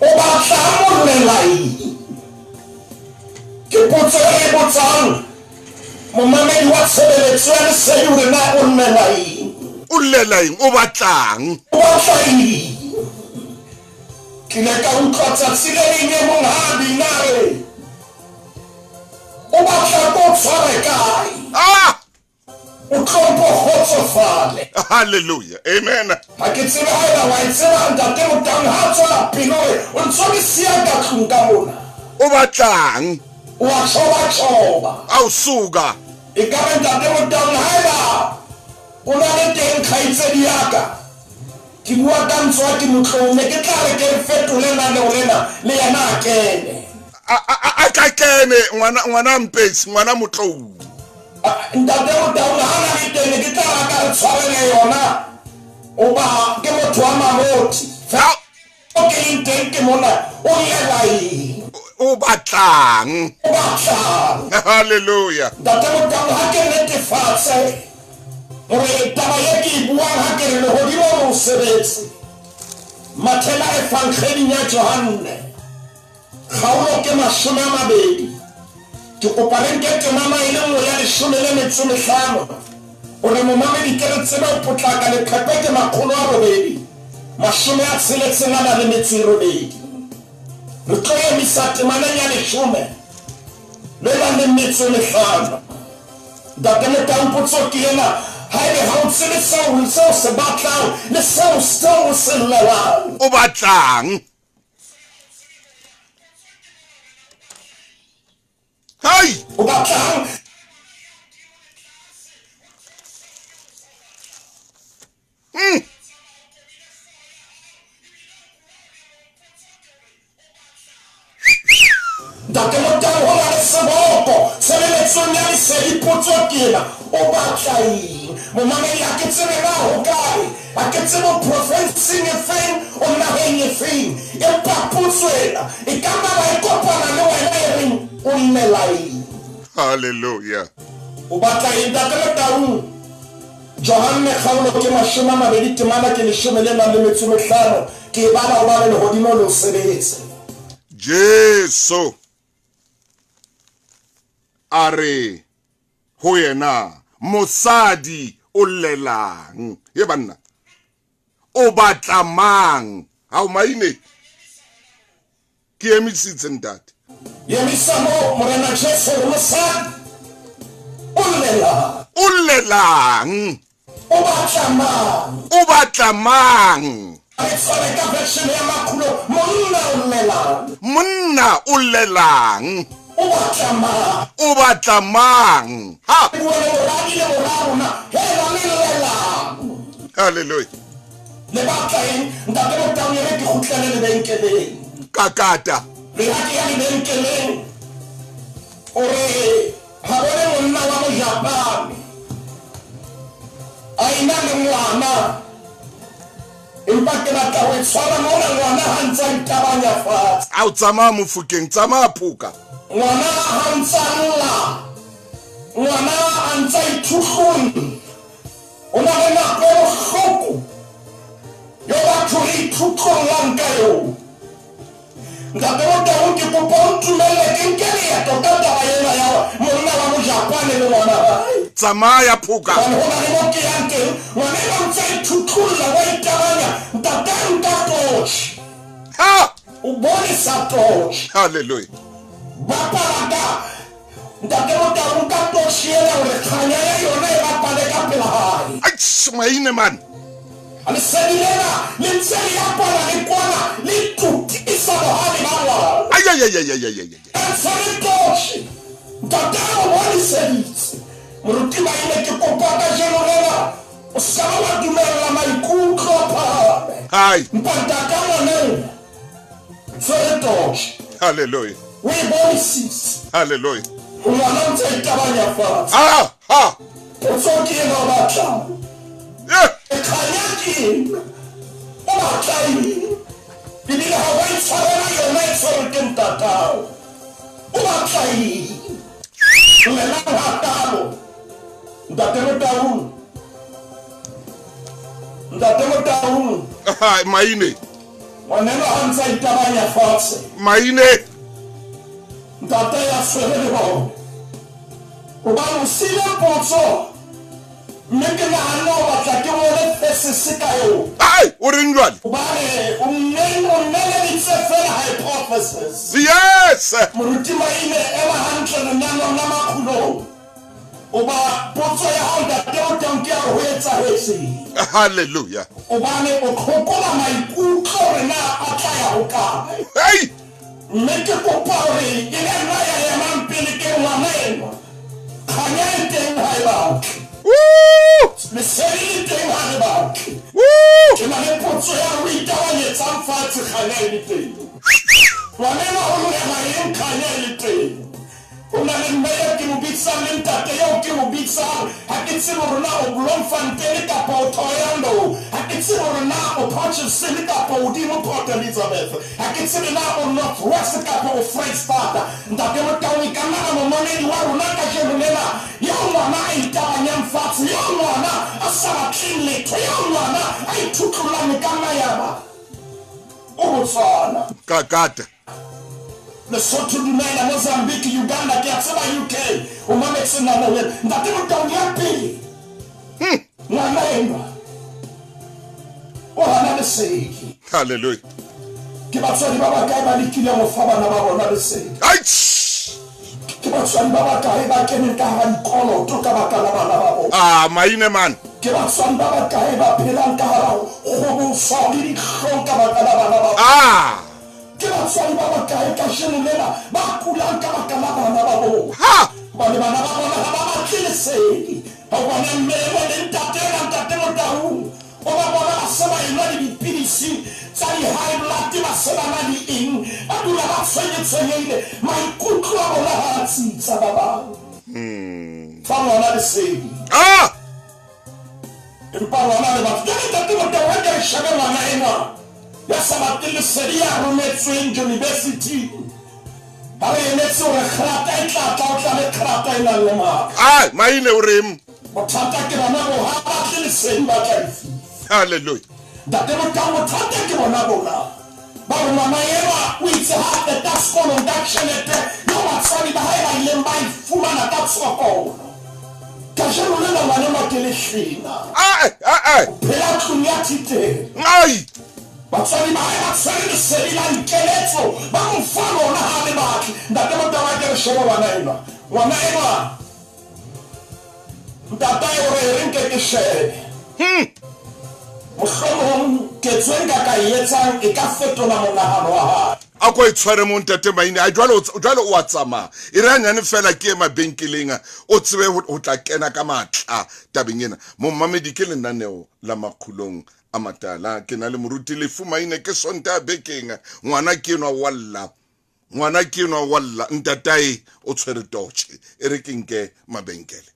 o batla molela eng? Ke potso e botsang momamedi wa tshebeletso ya lesedi hore na o llela eng? O llela eng? O batlang? O batla eng? Ke ne ka utlwa tsatsi le leng e mong ha binare o batla ko tshware kae? O tlopo kgotsofale. Hallelujah. Amen. Ha ke tsebe haeba wa e tseba ntate Motaung ha tswela pele hore o ntso le siya ka tlung ka mona. O batlang? Wa choba. Awusuka. E ka re ntate Motaung haeba o na le teng kgaitsedi ya ka. Ke bua ka ntswa ke motlong ne ke tla re ke fetole naneo lena le yena a kene. A ka kene ngwana mpesi ngwana motlou. Ntate Motaung ha na le teng ke tla ra ka re tshwarele yona. Oba ke motho wa moruti. O ke teng ke mona o llela eng? O batlang? O batlang. Hallelujah. Ntate Motaung ha ke netefatse hore taba ye ke buang ha ke re lehodimo o sebetse. Mathela e fankgeding ya Johanne kgaolo ke 20. Ke kopa re nke temana e le nngwe ya 15 hore momamedi ke re tsebe ho potlaka leqhepe ke 800 868. Re tlo emisa temaneng ya 10 le la 15. Ntate Motaung potso ke ena haebe ha o tsebe seo se batlang le seo se llelang. O batlang? Hai! O batlang? Ntate Motaung ho na le seboko tshebeletsong ya lesedi potso ke ena o batla eng? Momamedi ha ke tsebe na ho kae, ha ke tsebe profensing e feng o naheng e feng, empa potso ena e ka ba e kopana le wena e reng o llela eng? Hallelujah. O batla eng Ntate Motaung? Johanne kgaolo ke 20 temana ke 15 ke e bala o ba le lehodimo le o sebetse. Jesu are ho yena mosadi o llelang. Ye banna o batla mang? Ha o Maine ke emisitse ntate. Yemisa mo morena Jesu mosadi o llela. O llelang? O batla mang? O batla mang? Re tshware ka version ya makhulo monna o llelang. Monna o llelang? O batla mang? O batla mang? Ha! Hallelujah. Le batla eng? Ntate Motaung e re ke kgutlele lebenkeleng. Kakata. Le ha ke ya lebenkeleng o re ha bone monna wa Mojapane a ena le ngwana, empa ke batla ho tshwara mona ngwana ha ntse a itabanya fatshe. A o tsamaya mofokeng, tsamaya phuka. Ngwana ha ntse a lla, ngwana a ntse a ithuhlone, o na le nako e bohloko yo batho re ithutlolang ka yona. Ntate Motaung ke kopa o ntumelle ke nke leeto ka taba ena ya monna wa Mojapane le ngwana hae. Tsamaya phuka. Hobane ho na le mo ke yang teng, ngwana ena o ntse a ithutlolla wa itabanya. Ntate nka torch, Ha! o bone sa torch. Hallelujah. Bapala Ntate Motaung ka torch ena hore kganya ya yona e bapale ka pela hae. Ai, Maine man. Lesedi lena le ntse le apala le kwana le tutisa bohale ba ngwana. Ai. Tshware torch, ntate o boniseditse. Moruti Maine ke kopa ka jeno lena o ska ba dumella maikutlo a phahame. Hai. Mpa ntate ngwaneng tshware torch, Hallelujah. o e bonisitse. Hallelujah. Ngwana ntse a itabanya fatshe. Ha! Potso ke ena o batlang. Yeah. Kganya ke eng? O batla eng? Ebile ha wa itshwarela yona e tshwere ke ntatao. o batla eng lena hatalo ntate Motaung Maine ngwaneno ha ntse a itabanya fatshe Maine ntate ya swere le bona o ba mo sile potso mme ke nahana o batla ke ngole thesis ka yo o reng jwale o ba re o nneleditse fela hypothesis yes moruti Maine ela hantle lenyalong la makgulong o ba potso ya hao ntate Motaung ke ya ho etsahetseng hallelujah o bane o tlhokola maikutlo re na a tla ya ho kae hey mme ke kopa hore e le nna ya emang pele ke ngwana ena kganya e teng ha e batle lesedi le teng ha e batle ke na le potso ya ho itabanyetsang fatshe kganya e le teng ngwanena o lorega eng kganya e le teng o na le mme eo ke mo bitsang le ntate eo ke mo bitsang ha ke tsebe hore na o Bloemfontein kapa o Thohoyandou ha ke tsebe hore na o Potchefstroom kapa o hodimo Port Elizabeth ha ke tsebe na o North West kapa o Vrystaat ntate Motaung e ka nna momoledi wa rona kajeno lena eo ngwana a itabanyang fatshe eo ngwana a sa batleng letho eo ngwana a ithutlolang e ka nna yaba o Botswana kakata Lesotho, Dumela, Mozambique, Uganda, Kiatsaba, UK, o mametse na mo ntate Motaung ya pele ngwana ena o hana lesedi hallelujah ke batswadi ba bakae ba lekile go fa bana ba bona lesedi ke batswadi ba bakae ba keneng ka hara dikoloto ka baka la bana ba bona Maine man ke batswadi ba bakae ba phelang ka hara kgoboswa le dihlong ka baka la bana ba bona ke batswadi ba bakae kajeno lena ba kulang ka baka la bana ba bona bane bana ba bona ha ba batle lesedi ba bona mmele le ntate Motaung o ba bona ba se ba enwa le dipidisi tsa di-high blood ba se ba na di eng ba dula ba tshwenyetshwenyeile maikutlo a bona ha a tsitsa ba bang fa ngwana lesedi empa ngwana le batho jale ntate Motaung a ke re shebe ngwana enwa ya sa batle lesedi ya rometsweng university ba re emetse hore kgerata e tlatla o tla le kgerata e nang le maaka Maine o reng bothata ke bona bo ha batle lesedi ba tla lefi hallelujah ntate Motaung bothata ke bona bona ba re ngwana ena o itse ha the tax column tšhelete yo batswadi ba hae ba ileng ba e fumana ka tshokolo kajeno lena ngwanenwa ke lehlena phela tlong ya thiteng batswadi ba hae ba tshwere lesedi la dikeletso ba mo fa lona ha le batle ntate Motaung a ke re shebo ngwana enwa ntata o re reng ke shebe mohlomong ketsweng ka e etsang e ka fetola monahano wa hae a ko e tshware mo ntate Maine a jwale o a tsamaya e re hanyane fela ke mabenkeleng o tsebe ho tla kena ka matla tabeng ena mo mmamedi ke lenaneo la makgulong a matala ke na le moruti lefu Maine ke sonta bekeng ngwana ke enwa walla ntatae o tshwere toche e re ke nke mabenkele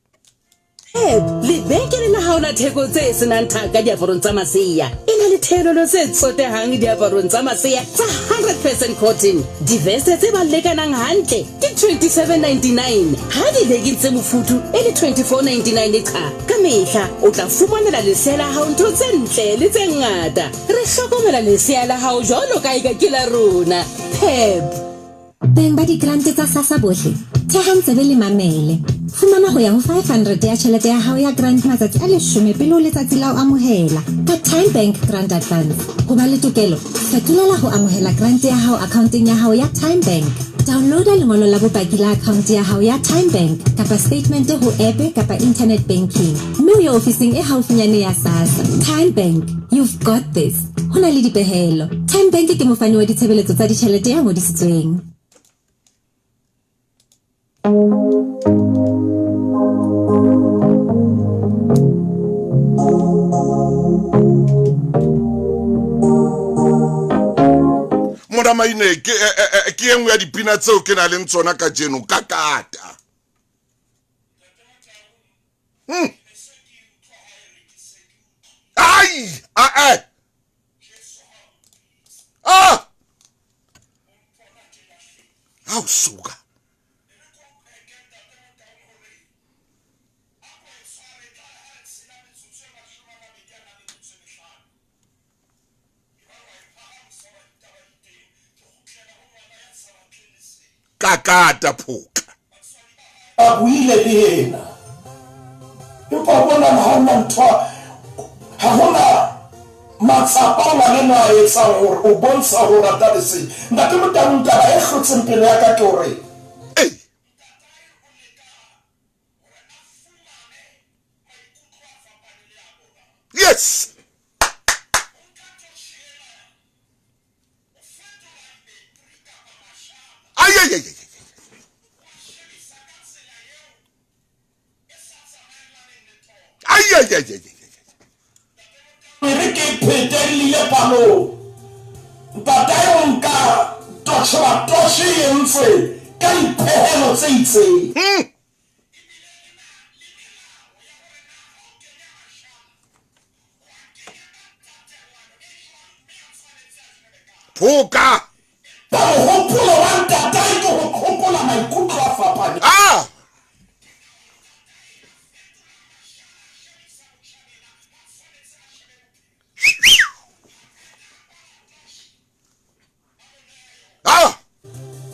lebenkele la hao la theko tse senang thaka diaparong tsa masea e na le theolelo tse tsotehang diaparong tsa masea tsa 100% cotton divese tse ba lekanang hantle ke 27.99 ha dilegi tse mofuthu e le 24.99 cha ka mehla o tla fumanela lesea la hao ntho tse ntle le tse ngata re hlokomela lesea la hao jwalo ka eka ke la rona beng ba digrante tsa SASSA bohle thehang tsebe le mamele fumana ho ya ho 500 ya tjhelete ya hao ya grant matsatsi a 10 pele ho letsatsi la ho amohela ka Time Bank Grant Advance ho ba le tokelo fetolela ho amohela grant ya hao accounteng ya hao ya Time Bank downloada lengolo la bopaki la account ya hao ya Time Bank kapa statement ho app kapa internet banking mme o ye ofising e haufinyane ya SASSA Time Bank you've got this hona le dipehelo Time Bank ke mofani wa ditshebeletso tsa ditjhelete ya ngodisitsweng Mona Maine ke engwe ya dipina tseo ke na leng tsona ka jeno ka kata suka Kakata Phuka. A buile le yena. Empa bona hana ntwa. Ha hona matsapa ngwana a etsa hore o bontsha hore a tabese. Ntate Motaung taba e hlotseng pele ya ka ke hore Yes. Ay. Mere ke phetelile palo. Ntate o nka toshe entse ka dipehelo tse itseng. Phuka. Ba hopola wa ntate ke ho hopola maikutlo a fapane.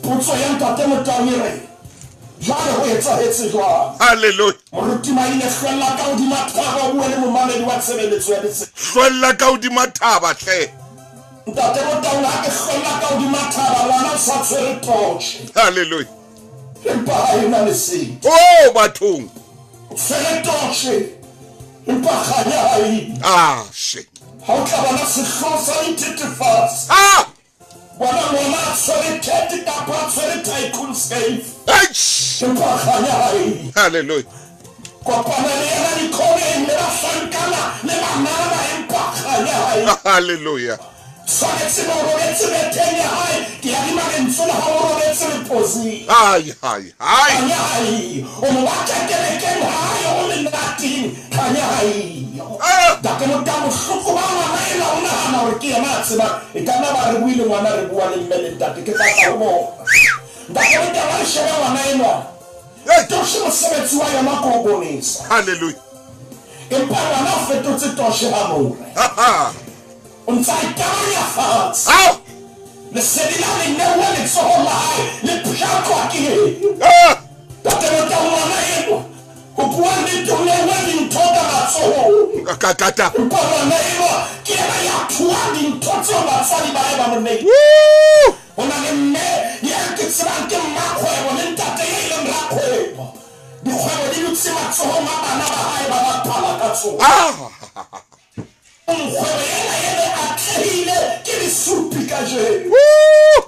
Potso ya ntate Motaung e re jwale ho etsahetse jwang? Hallelujah. Moruti Maine hlwella ka hodima thaba o bue le momamedi wa tshebeletso ya ditsela. Hlwella ka hodima thaba hle. Ntate Motaung ha ke hlwella ka hodima thaba ngwana o sa tshwere toshe. Hallelujah. Empa ha e na lesedi. Oh bathong. O tshwere toshe empa kganya ha e. Shit. Ha o tla bona sehloho sa dithethefatsi. Bona ngwana a tshwere kete kapa a tshwere tycoon safe. Empa kganya ha e. Hallelujah. Kopana le yena dikoleng le bahlankana le banana empa kganya ha e. Hallelujah. Tshwanetse mo robetse beteng ya hae ke ya di mantswe le ha o robetse leposi. Hai. Kganya ha e. O mo batla kelekeng hae o le nating kganya ha e. Ntate Motaung bohloko ba ngwana ena o nahana hore ke yena a tseba e ka nna ba re buile ngwana re bua le mme le ntate ke batla ho bona. Ntate Motaung a sheba ngwana ena. Toshe mosebetsi wa yona ko o bonesa. Hallelujah. Empa ngwana o fetotse toshe ha more. O ntsa itanya fatshe. Lesedi la lenewe letsoho la hae le pshakwa ke eng. Ntate Motaung ngwana ena o bua nnete o newe dintho ka matsohong. Kakata. Empa ngwana ena ke yena ya thuang dintho tseo batswadi ba hae ba mo neile. O na le mme ya ke tsebang ke mmakgwebo le ntate ya ileng rakgwebo. Dikgwebo di dutse matsohong a bana ba hae ba bapala ka tsona. Kgwebo ena atlehile ke disupi ka jeno.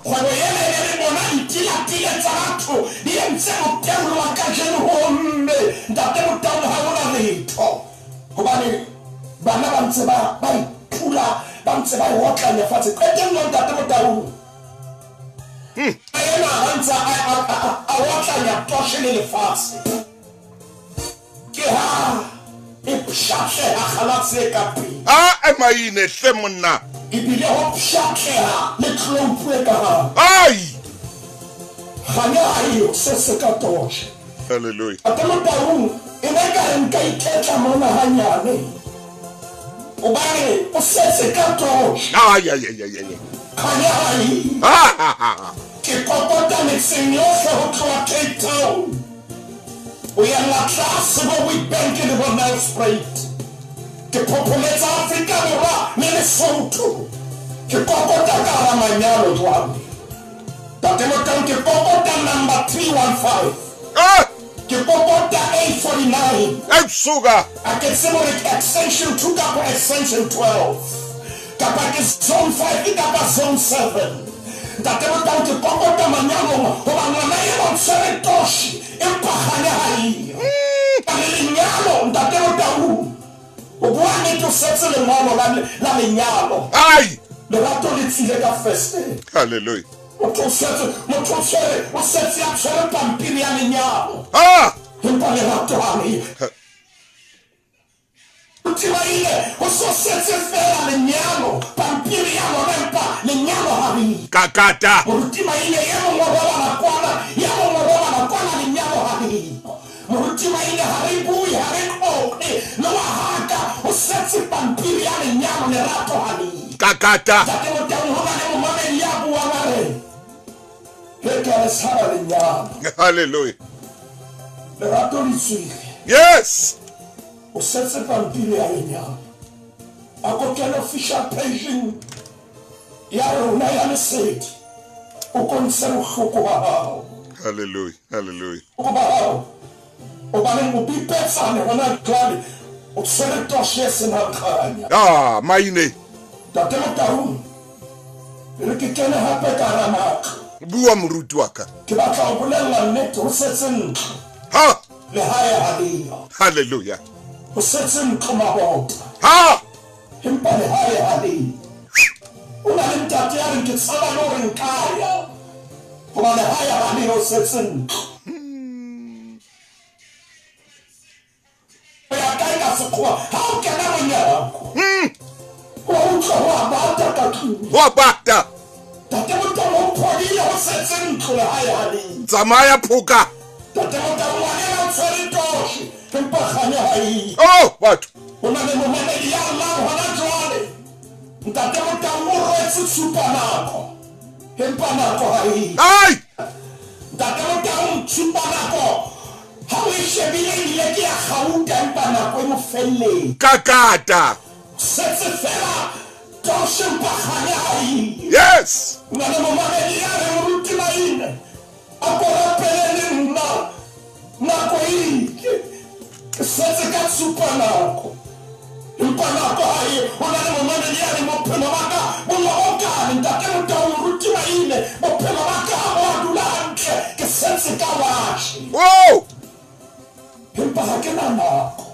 Kgwebo ena le bona ditilatile tsa batho di entse motelwa ka jeno ho mme. Ntate Motaung ha hona letho. Hobane bana ba ntse ba ipula ba ntse ba hotlanya fatshe. Qetellong Ntate Motaung ena ha ntse a hotlanya toshe le lefatshe. Ke ha ipshakleha kgalatse ka pele. Maine hle monna. Ebile ho pshakleha le tlompwe ka ha. Kganya ha e se se ka toshe. Hallelujah. Ntate Motaung e ne ka re nka iketla mona hanyane. Hobane o setse ka toshe. Kganya ha e. Ke popota metseng yohle ho tloha Cape Town. O ya la tlase bo Witbank le bo Nelspruit. Ke populetsa Afrika Borwa le Lesotho. Ke popota ka hara manyalo jwale. Ntate Motaung ke popota number 315. Ke popota 849. Sugar. A ke tsebo re extension 2 kapa extension 12. Kapa ke zone 5 kapa zone 7. Ntate Motaung ke popota manyalo hoba ngwana ena o tshwere toshe empa kganya ha e. Ka lenyalo Ntate Motaung o bua nnete o setse lengolo la lenyalo. Lerato le tsile ka feste. Hallelujah. Motho o setse a tshwere pampiri ya lenyalo. Empa lerato ha e. Utimaile o so setse fela lenyalo pampiri ya lona empa lenyalo ha e. Kakata. Utimaile ya mongorola na kwana lenyalo ha e. Utimaile ha re bui ha re kope no haka o setse pampiri ya lenyalo lerato ha e. Kakata. Ntate Motaung ho ba le momamedi ya buang a re. Le ka tshaba lenyalo Hallelujah. lerato le tswile Yes. o setse pampiri ya lenyalo a ko kena official paging ya rona ya lesedi o kontshe bohloko ba hao Hallelujah. Hallelujah. o ba hao o ba le mobipetsane hona jwale o tshwere toshe e senang kganya Ah, Maine. tate Motaung re ke kene hape ka hara maka Bua moruti wa ka. ke batla ho bolella nnete ho setse ntlo Ha. le hae ha leyo Hallelujah. ho setse ntlo mabota Ha. empa le hae ha leyo o na le ntate ya reng ke tshaba le hore nkaya hoba le hae ha leyo ho setse ntlo o ya kae ka sekgowa ha o kena monyako wa utlwa ho a bata ka tlung Wa bata. tate Motaung o phodile ho setse ntlo le hae ha leyo Tsamaya phoka. tate Motaung ngwanena o tshwere toshe empa kganya ha eyo Oh, what? o na le momamedi ya llang hona jwale ntate Motaung o rwetse tshupanako empa nako ha eyo Ai. ntate Motaung tshupanako ha o e shebile ebile ke ya gauta empa nako e mo felletse Kakata. setse fela toshe empa kganya ha eyo Yes. o na le momamedi ya re moruti Maine a ko rapelele nna nako eke ke setse ka tshupanako empa nako ha eyo o na le momamedi ya re bophelo ba ka bo logokane ntate Motaung moruti Maine bophelo ba ka bo a dula hantle ke setse ka washe Oh. empa ha ke na nako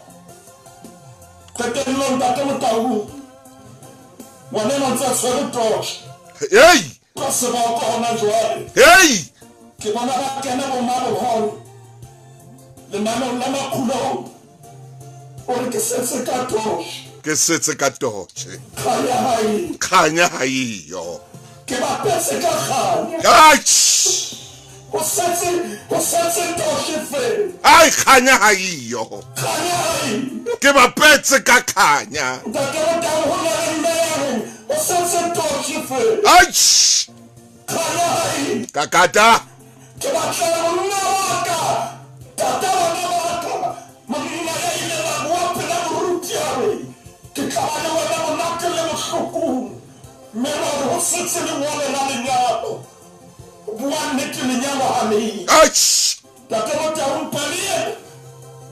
qetellong ntate Motaung ngwanena ntse a tshwere toshe Hey. ka seboko hona jwale Hey. ke bona ba kena bo maboholo lenanong la makgulong o re ke setse ka toshe Ke setse ka toche. kganya ha eyo Khanya ha iyo. ke bapetse ka kganya Ai. ho setse toshe fela Ai, khanya ha iyo. kganya ha eyo Ke bapetse ka khanya. ntate Motaung ho na le mmeyareng ho setse toshe fela Ai. kganya ha eyo Kakata. ke batlela monna wa ka tata bana ba ka monna ya ile la bua pela moruti ya re ke tla ba le wena monate le bohlokong mme ba re ho setse lengole la lenyalo bua nnete lenyalo ha leyo Ai. tate Motaung palie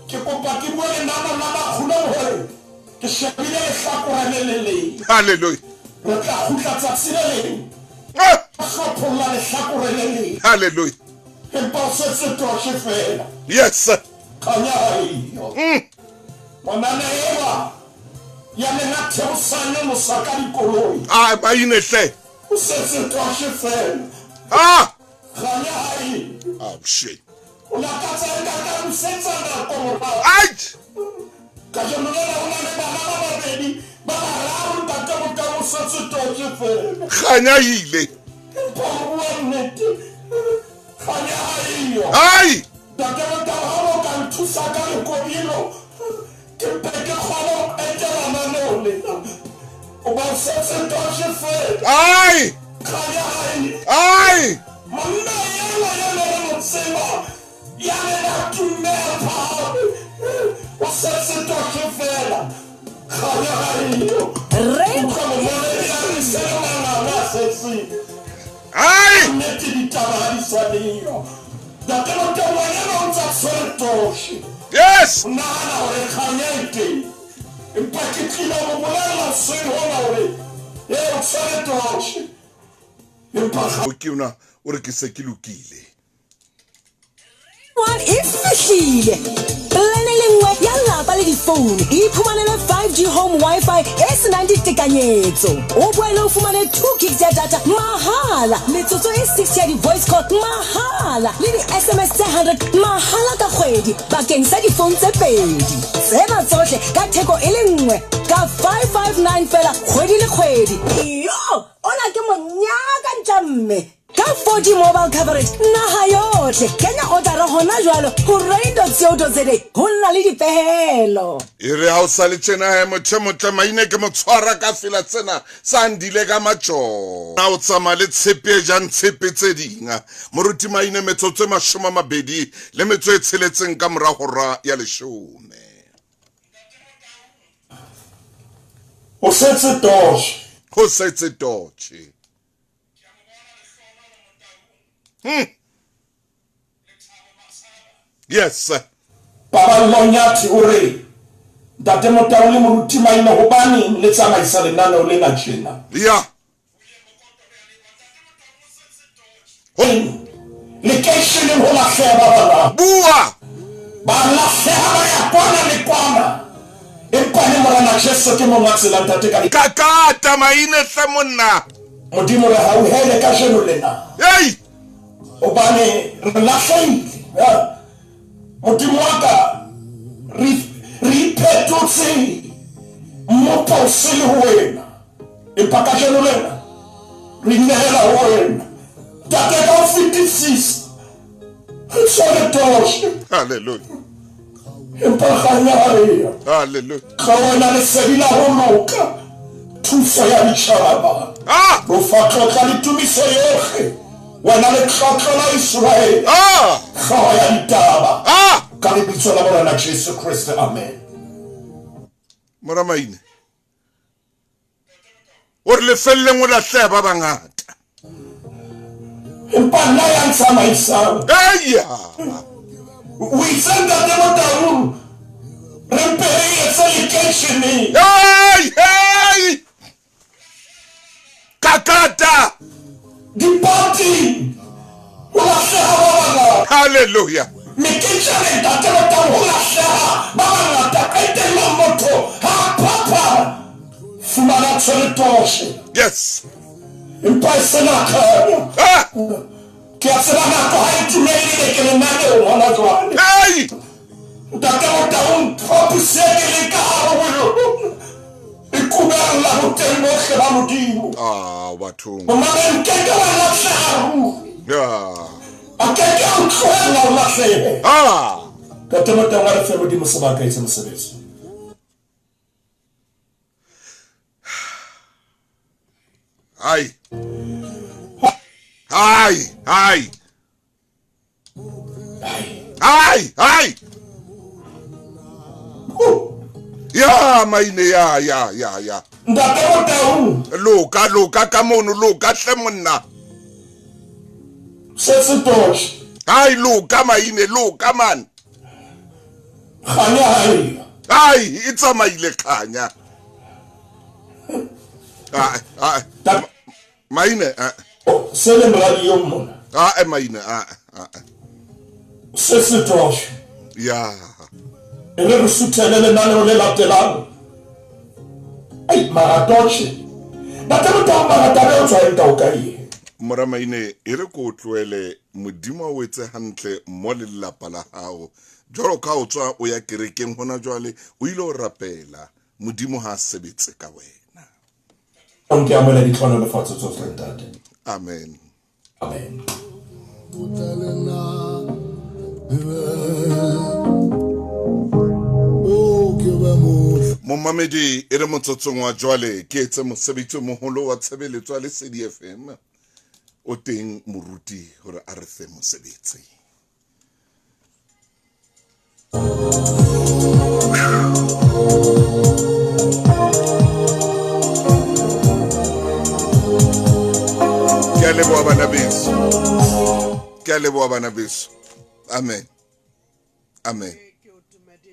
ke kopa ke bue lenano la makgulong hore ke shebile lehlakore le le leng Hallelujah. re tla kgutla tsatsi le leng Ah. a hlopholla lehlakore le leng Hallelujah. empa o setse toshe fela Yes. kganya ha eyo ngwanana ewa ya lena theosane mosaka dikoloi Ah, Maine hle. o setse toshe fela Ah. kganya ha eyo Oh shit. o lakatsa e ka ka busetsa nako morao Ai. ka jonolela o na le bana ba babedi ba bararo ntate Motaung o setse toshe fela Khanya ile. empa o bua nnete kganya ha eyo Ai. ntate Motaung ha o ka nthusa ka lekobilo ke mpe ke kgone ho etela maneo lena o ba o setse toshe fela Ai. kganya ha eyo Ai. monna ela ya le mo tseba ya le la tumepa o setse toshe fela kganya ha eyo Re ka mo mona ya le sela na setse Ai. nnete ditaba ha di sa leyo ntate Motaung wena o ntse a tshwere toshe Yes. o nahana hore kganya e teng empa ke tlile ho bolella seng hona hore o tshwere toshe empa O ke una o re ke se ke lokile. One e fihlile plane le nngwe ya lapa le difounu e phumanela 5G home wifi e senang ditekanyetso o boele o fumane 2 gigs ya data mahala metsotso e 60 ya di-voice call mahala le di-sms tse 100 mahala ka kgwedi bakeng sa difounu tse pedi tsena tsohle ka theko e le nngwe ka 559 fela kgwedi le kgwedi yo ona ke monyaka ntjamme ka 4G mobile coverage naha yohle. Kenya order hona jwalo ho rain.co.za ho nna le dipehelo. E re ha o sa le tjena he motho Maine ke mo tshwara ka fela tsena sa ndile ka majo. Na o tsama le tshepe jang tshepe tse dinga. Moruti Maine metsotso e 20 le metso e tsheletseng ka mora hora ya 10. O setse tosh. Ho setse toche. Yes. Baba Lonyati ore. Date Motaung le Moruti Maine hobane le tsamaisa lenane o le na tjena. Yeah. Location ho la feba bana. Bua. Ba la feba ya bona le kwana. Empane morana Jesu ke mo ngatsela ntate ka Kakata Maine hle monna. modimo re ha o hele ka jeno lena. Hey. Obane re la fela. Modimo wa ka re petotse mo posele ho wena. Empaka jeno lena. Re nehela ho wena. Tate ka 56. Tsole tosh. Hallelujah. Empakanya. Hallelujah. Kawana le sebila holoka. Thuso ya ditjhaba. Ah. Bo fakho ka ditumiso yohle. Wena le khakho la Israel. Ah. Khawa ya ditaba. Ah. Ka lebitso la morena Jesu Kriste. Amen. Mora Maine. O re le felleng o la hle ba bangata. Empana ya tsamaisa. Eya. We send the Motaung. Repere education. Hey, hey. Kakata. The party. Wala sahawa. Hallelujah. Mikechare Date Motaung wala sahawa. Baba ta ete moto. Ha papa. Fumana tsole toshe. Yes. Impasena ka. Ah. Kiasema ko haitu meli ke nane wala kwa. Hey. Date Motaung propuseke le kawo. Ikubela la hotel mo khela modimo. Ah, batho. Mama nkeke wala sahawa. Yeah. Akeke ukhwela la sahawa. Ah. Date Motaung ara fe modimo sebaka itse mosebetsi. Ai. Ai, ai. Ai, ai. Ya Maine ya. Date Motaung Loka ka mono loka hle monna. se tosh. Ai loka Maine loka man. Khanya hai. Ai itsamaile khanya. Ah. Maine Sele mradi yo mona. Maine Se tosh. ya. Ele rusutelele nane ole latelano. Ai maratoche. Date Motaung maratabe o tswa enta o kae. Mora Maine e re ko tloele modimo o etse hantle mo le lapa la hao. Jwalo ka o tswa o ya kerekeng hona jwale o ile o rapela modimo ha sebetse ka wena. Onke amela ditlono le fatso tsohle ntate. Amen. Amen. Momamedi e re motsotsong wa jwale ke etse mosebetsi moholo wa tshebeletso ya Lesedi FM o teng moruti hore a re fe mosebetsi. Ke a leboha bana beso. Amen.